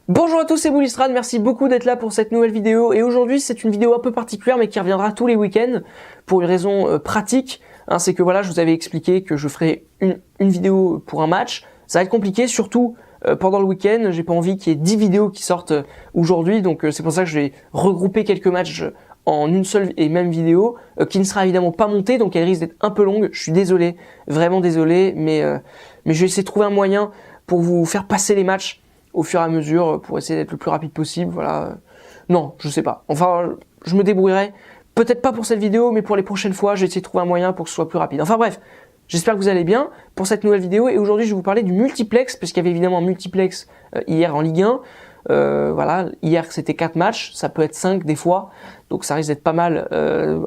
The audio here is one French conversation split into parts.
Bonjour à tous, c'est Boulistrad, merci beaucoup d'être là pour cette nouvelle vidéo. Et aujourd'hui, c'est une vidéo un peu particulière, mais qui reviendra tous les week-ends pour une raison pratique. C'est que voilà, je vous avais expliqué que je ferai une vidéo pour un match. Ça va être compliqué, surtout pendant le week-end. J'ai pas envie qu'il y ait 10 vidéos qui sortent aujourd'hui, donc c'est pour ça que je vais regrouper quelques matchs en une seule et même vidéo, qui ne sera évidemment pas montée, donc elle risque d'être un peu longue. Je suis désolé, vraiment désolé, mais je vais essayer de trouver un moyen pour vous faire passer les matchs au fur et à mesure pour essayer d'être le plus rapide possible. Voilà. Non, je sais pas. Enfin, je me débrouillerai. Peut-être pas pour cette vidéo, mais pour les prochaines fois, j'ai essayé de trouver un moyen pour que ce soit plus rapide. Enfin bref, j'espère que vous allez bien pour cette nouvelle vidéo. Et aujourd'hui, je vais vous parler du multiplex, parce qu'il y avait évidemment un multiplex hier en Ligue 1. Voilà, hier c'était 4 matchs, ça peut être 5 des fois, donc ça risque d'être pas mal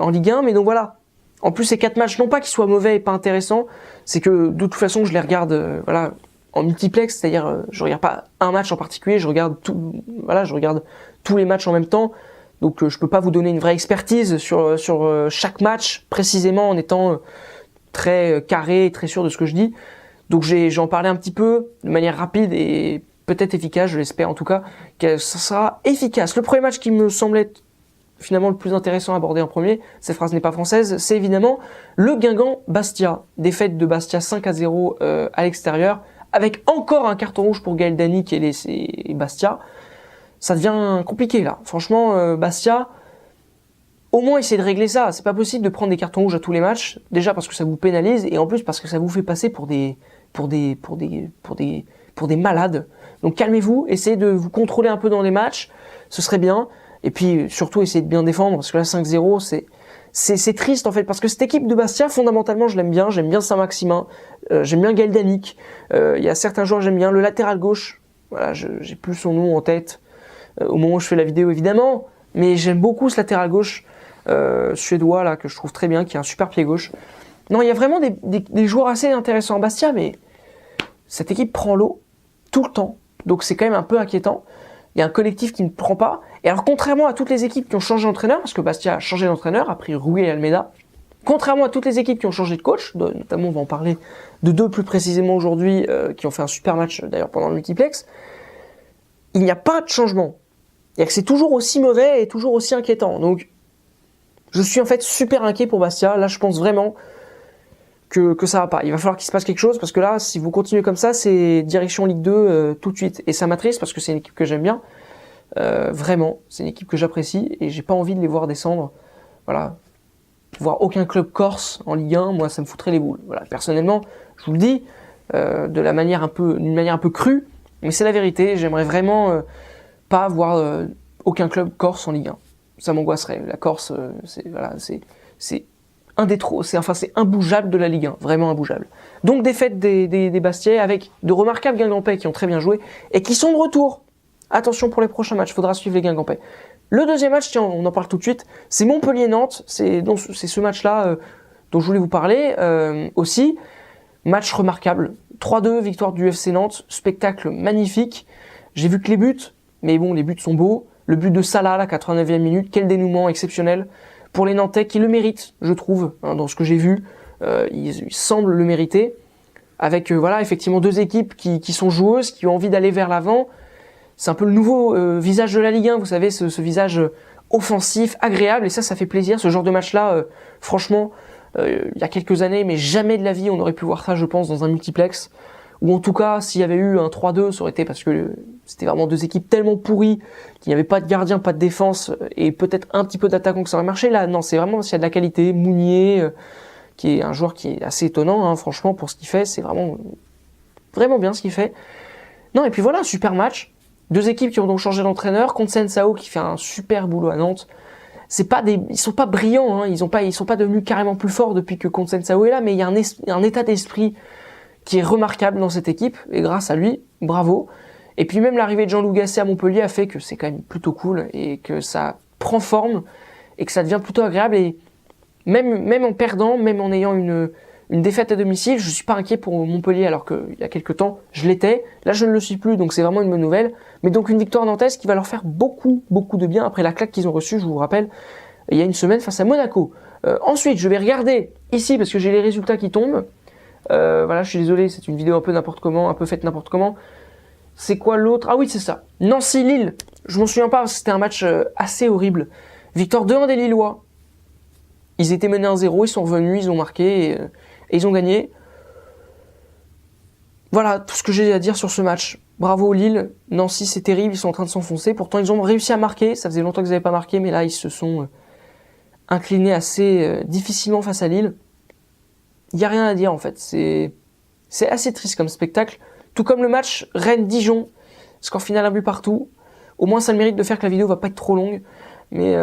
en Ligue 1. Mais donc voilà. En plus, ces 4 matchs, non pas qu'ils soient mauvais et pas intéressants, c'est que de toute façon, je les regarde, voilà, en multiplex, c'est-à-dire je regarde pas un match en particulier, je regarde tout, voilà, je regarde tous les matchs en même temps. Donc je peux pas vous donner une vraie expertise sur chaque match précisément en étant très carré et très sûr de ce que je dis. Donc j'en parlais un petit peu de manière rapide et peut-être efficace, je l'espère en tout cas, que ça sera efficace. Le premier match qui me semblait finalement le plus intéressant à aborder en premier, cette phrase n'est pas française, c'est évidemment le Guingamp-Bastia. Défaite de Bastia 5-0 à l'extérieur, avec encore un carton rouge pour Gaël Dany qui est laissé Bastia. Ça devient compliqué là. Franchement, Bastia, au moins essayez de régler ça. C'est pas possible de prendre des cartons rouges à tous les matchs. Déjà parce que ça vous pénalise et en plus parce que ça vous fait passer pour des malades. Donc calmez-vous, essayez de vous contrôler un peu dans les matchs. Ce serait bien. Et puis surtout essayez de bien défendre parce que là 5-0 c'est triste en fait, parce que cette équipe de Bastia, fondamentalement, j'aime bien Saint-Maximin, j'aime bien Gaël Dany, il y a certains joueurs j'aime bien, le latéral gauche, voilà, j'ai plus son nom en tête au moment où je fais la vidéo évidemment, mais j'aime beaucoup ce latéral gauche suédois là, que je trouve très bien, qui a un super pied gauche. Non, il y a vraiment des joueurs assez intéressants à Bastia, mais cette équipe prend l'eau tout le temps, donc c'est quand même un peu inquiétant. Il y a un collectif qui ne prend pas. Et alors, contrairement à toutes les équipes qui ont changé d'entraîneur, parce que Bastia a changé d'entraîneur, a pris Rui et Almeida, contrairement à toutes les équipes qui ont changé de coach, notamment on va en parler de deux plus précisément aujourd'hui, qui ont fait un super match d'ailleurs pendant le multiplex, il n'y a pas de changement. Il y a que c'est toujours aussi mauvais et toujours aussi inquiétant. Donc, je suis en fait super inquiet pour Bastia. Là, je pense vraiment que ça va pas. Il va falloir qu'il se passe quelque chose, parce que là, si vous continuez comme ça, c'est direction Ligue 2 tout de suite. Et ça m'attriste parce que c'est une équipe que j'aime bien. Vraiment, c'est une équipe que j'apprécie et j'ai pas envie de les voir descendre. Voilà. Voir aucun club corse en Ligue 1, moi, ça me foutrait les boules. Voilà. Personnellement, je vous le dis, d'une manière un peu crue, mais c'est la vérité. J'aimerais vraiment pas voir aucun club corse en Ligue 1. Ça m'angoisserait. La Corse, c'est un des trop, c'est imbougeable de la Ligue 1, vraiment imbougeable. Donc défaite des Bastiais avec de remarquables Guingampais qui ont très bien joué et qui sont de retour. Attention pour les prochains matchs, faudra suivre les Guingampais. Le deuxième match, tiens, on en parle tout de suite, c'est Montpellier-Nantes, c'est ce match-là dont je voulais vous parler aussi. Match remarquable, 3-2, victoire du FC Nantes, spectacle magnifique. J'ai vu que les buts, mais bon, les buts sont beaux. Le but de Salah, la 89e minute, quel dénouement exceptionnel pour les Nantais qui le méritent, je trouve, dans ce que j'ai vu. Ils semblent le mériter. Avec voilà, effectivement deux équipes qui sont joueuses, qui ont envie d'aller vers l'avant. C'est un peu le nouveau visage de la Ligue 1, vous savez, ce visage offensif, agréable, et ça fait plaisir. Ce genre de match-là, franchement, il y a quelques années, mais jamais de la vie on aurait pu voir ça, je pense, dans un multiplex. Ou en tout cas, s'il y avait eu un 3-2, ça aurait été parce que c'était vraiment deux équipes tellement pourries qu'il n'y avait pas de gardien, pas de défense, et peut-être un petit peu d'attaquant que ça aurait marché. Là, non, c'est vraiment s'il y a de la qualité. Mounier, qui est un joueur qui est assez étonnant, franchement, pour ce qu'il fait, c'est vraiment bien ce qu'il fait. Non, et puis voilà, super match. Deux équipes qui ont donc changé d'entraîneur. Conceição qui fait un super boulot à Nantes. Ils sont pas brillants, ils sont pas devenus carrément plus forts depuis que Conceição est là, mais il y a un état d'esprit qui est remarquable dans cette équipe, et grâce à lui, bravo. Et puis même l'arrivée de Jean-Loup Gasset à Montpellier a fait que c'est quand même plutôt cool, et que ça prend forme, et que ça devient plutôt agréable, et même en perdant, même en ayant une défaite à domicile, je suis pas inquiet pour Montpellier, alors qu'il y a quelques temps, je l'étais. Là, je ne le suis plus, donc c'est vraiment une bonne nouvelle. Mais donc une victoire nantaise qui va leur faire beaucoup de bien après la claque qu'ils ont reçue, je vous rappelle, il y a une semaine face à Monaco. Ensuite, je vais regarder ici, parce que j'ai les résultats qui tombent. Voilà, je suis désolé, c'est une vidéo un peu n'importe comment, un peu faite n'importe comment. C'est quoi l'autre? Ah oui, c'est ça. Nancy-Lille. Je m'en souviens pas, c'était un match assez horrible. Victoire 2-1 des Lillois. Ils étaient menés 1-0, ils sont revenus, ils ont marqué et ils ont gagné. Voilà tout ce que j'ai à dire sur ce match. Bravo Lille. Nancy, c'est terrible, ils sont en train de s'enfoncer. Pourtant, ils ont réussi à marquer. Ça faisait longtemps qu'ils n'avaient pas marqué, mais là, ils se sont inclinés assez difficilement face à Lille. Il n'y a rien à dire en fait. C'est assez triste comme spectacle. Tout comme le match Rennes-Dijon. Score final un but partout. Au moins, ça a le mérite de faire que la vidéo va pas être trop longue. Mais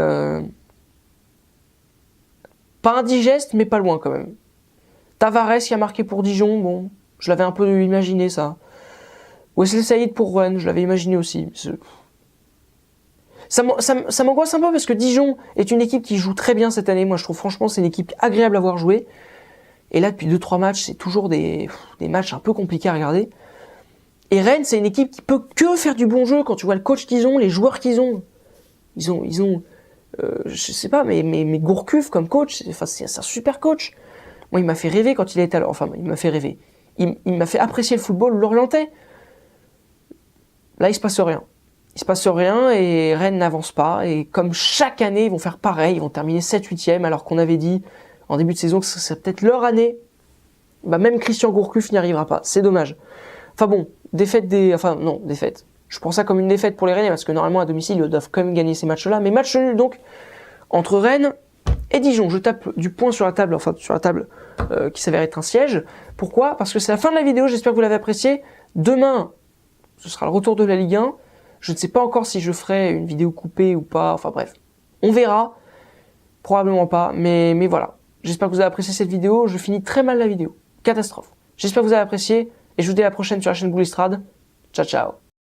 pas indigeste, mais pas loin quand même. Tavares qui a marqué pour Dijon, bon, je l'avais un peu imaginé ça. Wesley Saïd pour Rennes, je l'avais imaginé aussi. Ça m'angoisse un peu parce que Dijon est une équipe qui joue très bien cette année. Moi, je trouve franchement c'est une équipe agréable à voir jouer. Et là, depuis 2-3 matchs, c'est toujours des matchs un peu compliqués à regarder. Et Rennes, c'est une équipe qui peut que faire du bon jeu quand tu vois le coach qu'ils ont, les joueurs qu'ils ont. Ils ont je sais pas, mais Gourcuff comme coach, c'est un super coach. Moi, il m'a fait rêver quand il était alors. Enfin, il m'a fait rêver. Il m'a fait apprécier le football lorientais. Là, il se passe rien. Il se passe rien et Rennes n'avance pas. Et comme chaque année, ils vont faire pareil. Ils vont terminer 7-8e alors qu'on avait dit en début de saison que c'est peut-être leur année. Bah, même Christian Gourcuff n'y arrivera pas. C'est dommage. Enfin bon, défaite. Je prends ça comme une défaite pour les Rennais parce que normalement à domicile, ils doivent quand même gagner ces matchs-là. Mais match nul donc entre Rennes et Dijon. Je tape du poing sur la table, qui s'avère être un siège. Pourquoi? Parce que c'est la fin de la vidéo. J'espère que vous l'avez apprécié. Demain, ce sera le retour de la Ligue 1. Je ne sais pas encore si je ferai une vidéo coupée ou pas. Enfin bref, on verra. Probablement pas. Mais voilà. J'espère que vous avez apprécié cette vidéo. Je finis très mal la vidéo. Catastrophe. J'espère que vous avez apprécié. Et je vous dis à la prochaine sur la chaîne Boulistrade. Ciao, ciao.